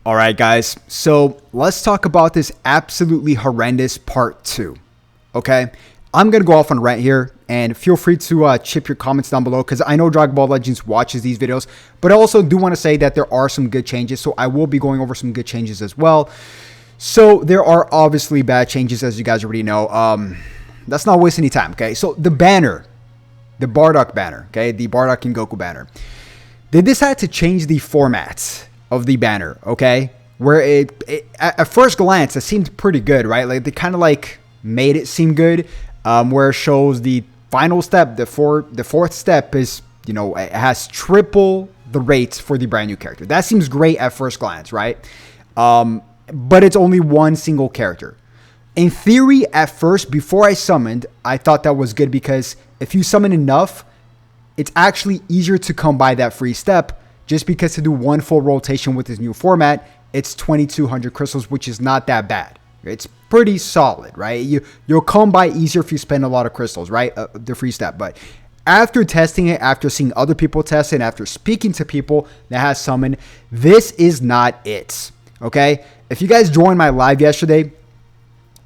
All right, guys. So let's talk about this absolutely horrendous part 2. Okay? I'm going to go off on a rant here, and feel free to chip your comments down below because I know Dragon Ball Legends watches these videos, but I also do want to say that there are some good changes, so I will be going over some good changes as well. So there are obviously bad changes, as you guys already know. Let's not waste any time, okay? So the banner, the Bardock banner, okay? The Bardock and Goku banner. They decided to change the format of the banner, okay? Where it at first glance, it seemed pretty good, right? Like they kind of like made it seem good, where it shows the final step, the fourth step is, you know, it has triple the rates for the brand new character. That seems great at first glance, right? But it's only one single character. In theory, at first, before I summoned, I thought that was good because if you summon enough, it's actually easier to come by that free step, just because to do one full rotation with this new format, it's 2,200 crystals, which is not that bad. It's pretty solid, right? You'll come by easier if you spend a lot of crystals, right? The free step. But after testing it, after seeing other people test it, and after speaking to people that has summoned, this is not it, okay? If you guys joined my live yesterday,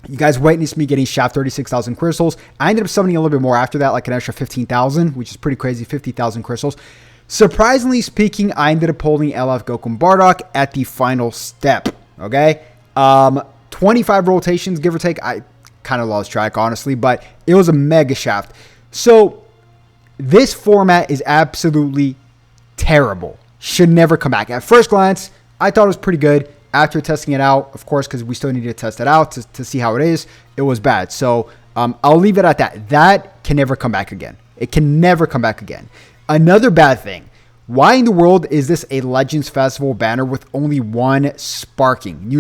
you guys witnessed me getting Shaft 36,000 crystals. I ended up summoning a little bit more after that, like an extra 15,000, which is pretty crazy, 50,000 crystals. Surprisingly speaking, I ended up pulling LF Goku and Bardock at the final step, okay? 25 rotations, give or take. I kind of lost track, honestly, but it was a mega shaft. So this format is absolutely terrible. Should never come back. At first glance, I thought it was pretty good. After testing it out, of course, because we still need to test it out to see how it is, it was bad. So I'll leave it at that. That can never come back again. It can never come back again. Another bad thing. Why in the world is this a Legends Festival banner with only one new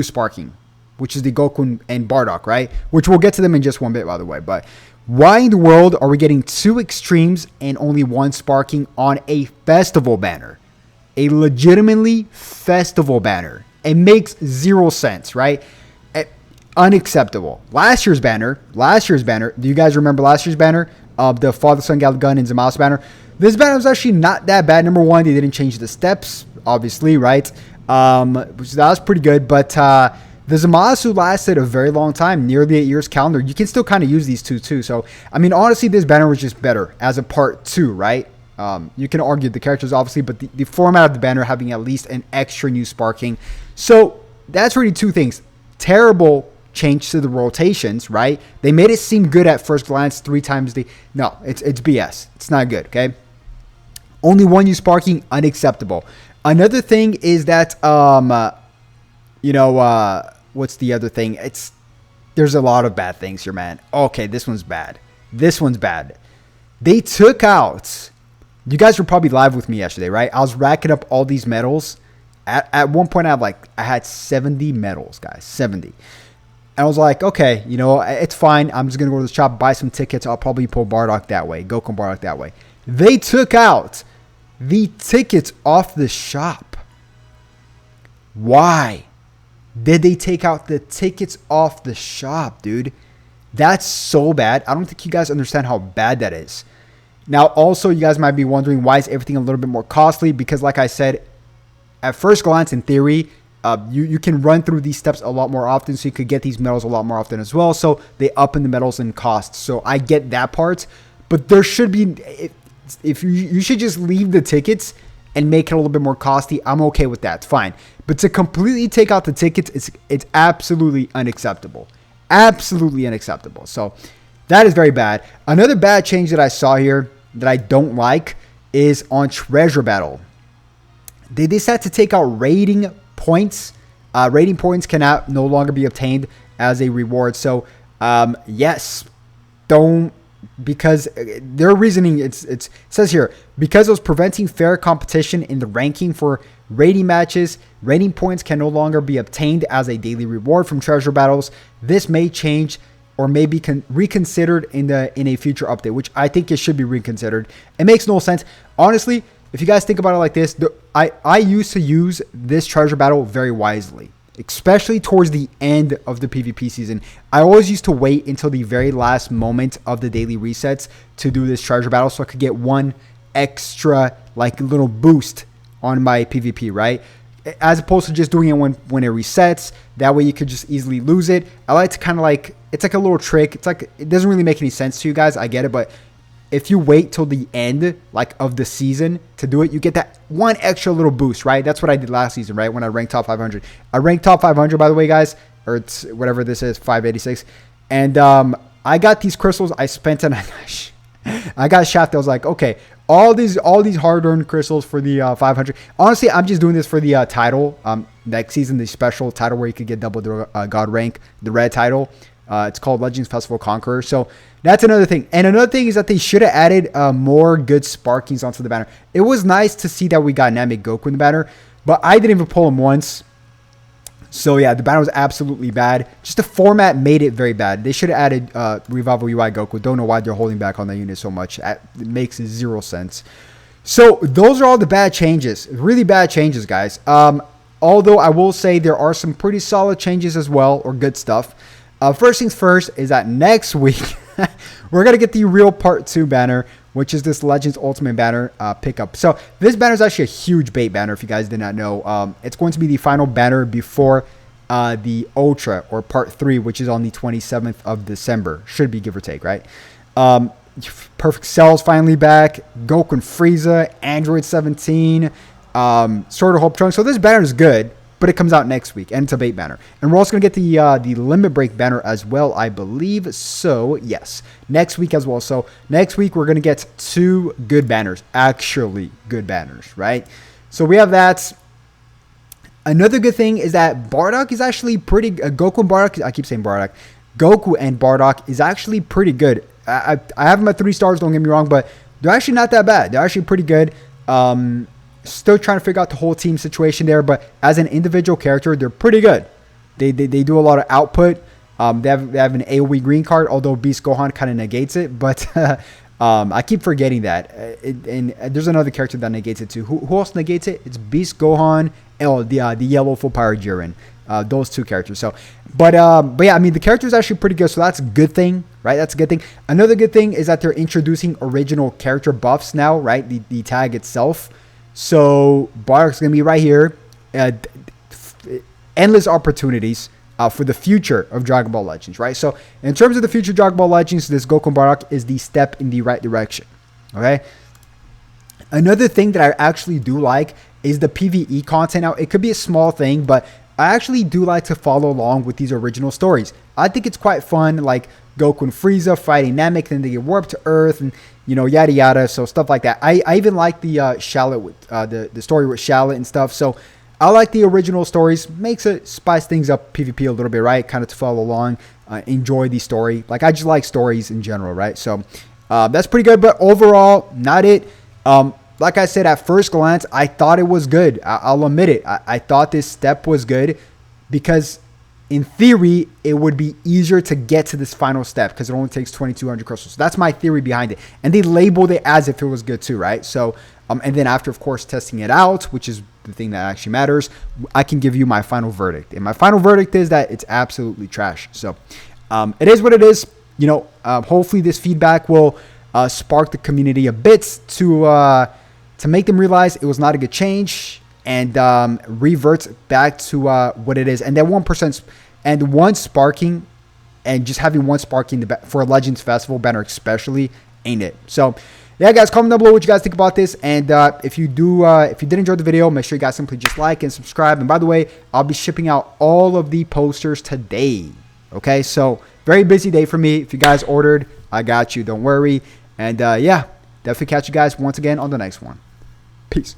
sparking, which is the Goku and Bardock, right? Which we'll get to them in just one bit, by the way. But why in the world are we getting 2 extremes and only one sparking on a festival banner? A legitimately festival banner. It makes 0 sense, right? Unacceptable. Last year's banner, do you guys remember last year's banner? The Father, Son, Gun, and Zamasu banner. This banner was actually not that bad. Number one, they didn't change the steps, obviously, right? Which that was pretty good, but the Zamasu lasted a very long time, nearly 8 years calendar. You can still kind of use these two too. So, I mean, honestly, this banner was just better as a part 2, right? You can argue the characters, obviously, but the format of the banner having at least an extra new sparking. So that's really 2 things. Terrible change to the rotations, right? They made it seem good at first glance 3 times the... No, it's BS. It's not good, okay? Only one new sparking, unacceptable. Another thing is that, what's the other thing? There's a lot of bad things here, man. Okay, this one's bad. They took out... You guys were probably live with me yesterday, right? I was racking up all these medals. At one point, I had 70 medals, guys. 70. And I was like, okay, you know, it's fine. I'm just going to go to the shop, buy some tickets. I'll probably pull Bardock that way. Goku and Bardock that way. They took out the tickets off the shop. Why did they take out the tickets off the shop, dude? That's so bad. I don't think you guys understand how bad that is. Now, also, you guys might be wondering, why is everything a little bit more costly? Because like I said, at first glance, in theory, you can run through these steps a lot more often, so you could get these medals a lot more often as well. So they up in the medals and cost. So I get that part, but there should be, if you should just leave the tickets and make it a little bit more costly. I'm okay with that. It's fine. But to completely take out the tickets, it's absolutely unacceptable. Absolutely unacceptable. So that is very bad. Another bad change that I saw here that I don't like is on Treasure Battle. They decided to take out rating points. Rating points cannot no longer be obtained as a reward. So, yes, don't, because their reasoning, it says here, because it was preventing fair competition in the ranking for rating matches, rating points can no longer be obtained as a daily reward from treasure battles. This may change or may be reconsidered in a future update, which I think it should be reconsidered. It makes no sense. Honestly, if you guys think about it like this, I used to use this treasure battle very wisely, especially towards the end of the PvP season. I always used to wait until the very last moment of the daily resets to do this treasure battle so I could get one extra like little boost on my PvP, right? as opposed to just doing it when it resets. That way you could just easily lose it. I like to kind of like, it's like a little trick. It's like, it doesn't really make any sense to you guys. I get it, but if you wait till the end, like, of the season to do it, you get that one extra little boost, right? That's what I did last season, right? When I ranked top 500. I ranked top 500, by the way, guys, or it's whatever this is, 586. And I got these crystals. I spent an I got shafted. I was like, okay, all these hard-earned crystals for the 500. Honestly, I'm just doing this for the title. Next season, the special title where you could get double the god rank, the red title. It's called Legends Festival Conqueror. So that's another thing. And another thing is that they should have added more good sparkings onto the banner. It was nice to see that we got Namek Goku in the banner, but I didn't even pull him once. So yeah, the banner was absolutely bad. Just the format made it very bad. They should have added Revival UI Goku. Don't know why they're holding back on that unit so much. It makes zero sense. So those are all the bad changes. Really bad changes, guys. Although I will say there are some pretty solid changes as well, or good stuff. First things first is that next week, we're going to get the real Part 2 banner, which is this Legends Ultimate banner pickup. So this banner is actually a huge bait banner, if you guys did not know. It's going to be the final banner before the Ultra, or Part 3, which is on the 27th of December. Should be, give or take, right? Perfect Cell's finally back. Goku and Frieza, Android 17, Sword of Hope Trunks. So this banner is good, but it comes out next week, and it's a bait banner. And we're also going to get the Limit Break banner as well, I believe. So, yes, next week as well. So, next week, we're going to get 2 good banners. Actually, good banners, right? So, we have that. Another good thing is that Bardock is actually pretty... Goku and Bardock... I keep saying Bardock. Goku and Bardock is actually pretty good. I have them at 3 stars, don't get me wrong, but they're actually not that bad. They're actually pretty good. Still trying to figure out the whole team situation there, but as an individual character, they're pretty good. They do a lot of output. They have an AoE green card, although Beast Gohan kind of negates it, but I keep forgetting that. And there's another character that negates it too. Who else negates it? It's Beast Gohan, the yellow full power Jiren. Those 2 characters. So, but yeah, I mean, the character is actually pretty good, so that's a good thing, right? That's a good thing. Another good thing is that they're introducing original character buffs now, right? The tag itself. So Bardock's going to be right here. Endless opportunities for the future of Dragon Ball Legends, right? So in terms of the future Dragon Ball Legends, this Goku and Bardock is the step in the right direction, okay? Another thing that I actually do like is the PvE content. Now, it could be a small thing, but I actually do like to follow along with these original stories. I think it's quite fun, like Goku and Frieza fighting Namek, then they get warped to Earth, and you know, yada yada. So stuff like that. I even like the Shallot with the story with Shallot and stuff. So I like the original stories. Makes it spice things up PvP a little bit, right? Kind of to follow along, enjoy the story. Like, I just like stories in general, right? So that's pretty good. But overall, not it. Like I said, at first glance, I thought it was good. I'll admit it. I thought this step was good because in theory, it would be easier to get to this final step because it only takes 2,200 crystals. So that's my theory behind it. And they labeled it as if it was good too, right? So, and then after, of course, testing it out, which is the thing that actually matters, I can give you my final verdict. And my final verdict is that it's absolutely trash. So, it is what it is. You know, hopefully this feedback will spark the community a bit to make them realize it was not a good change and revert back to what it is. And that 1% and one sparking, and just having one sparking for a Legends Festival banner especially ain't it. So yeah, guys, comment down below what you guys think about this. And if you did enjoy the video, make sure you guys simply just like and subscribe. And by the way, I'll be shipping out all of the posters today. Okay, so very busy day for me. If you guys ordered, I got you. Don't worry. And yeah, definitely catch you guys once again on the next one. Peace.